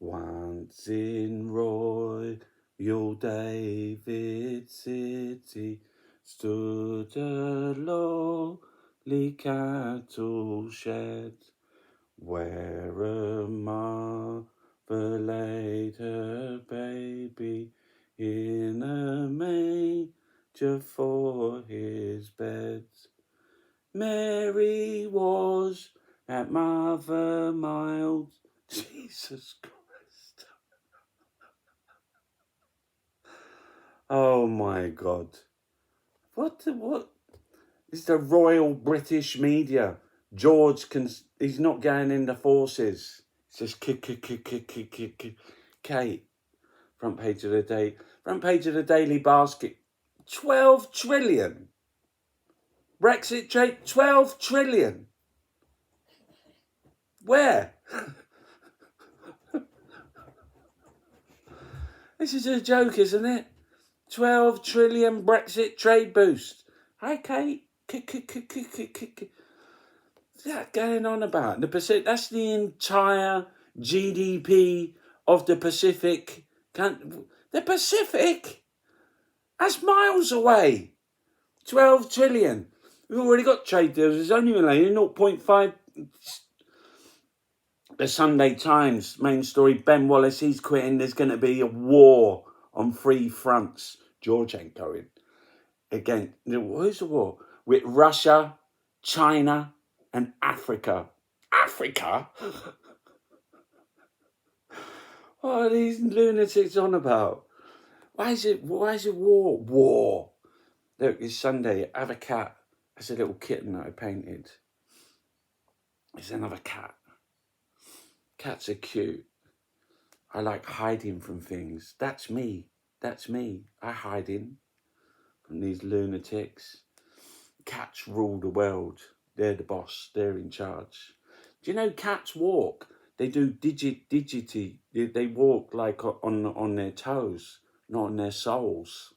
Once in Royal David City stood a lowly cattle shed, where a mother laid her baby in a manger for his bed. Mary was that mother mild. Jesus Christ. Oh my God. What is the Royal British media? George he's not going in the forces. It's just Kate. Front page of the Daily Basket. 12 trillion. Brexit trade, 12 trillion. Where? This is a joke, isn't it? 12 trillion Brexit trade boost. Hi, Kate. What's that going on about? The Pacific, that's the entire GDP of the Pacific. The Pacific? That's miles away. 12 trillion. We've already got trade deals. There's only 0.5. The Sunday Times main story, Ben Wallace, he's quitting. There's going to be a war on three fronts. George ain't going. Again, who's the war? With Russia, China, and Africa. Africa? What are these lunatics on about? Why is it war? War. Look, it's Sunday. I have a cat. That's a little kitten that I painted. It's another cat. Cats are cute. I like hiding from things. That's me. I hide in from these lunatics. Cats rule the world. They're the boss. They're in charge. Do you know cats walk? They do digity. They walk like on their toes, not on their soles.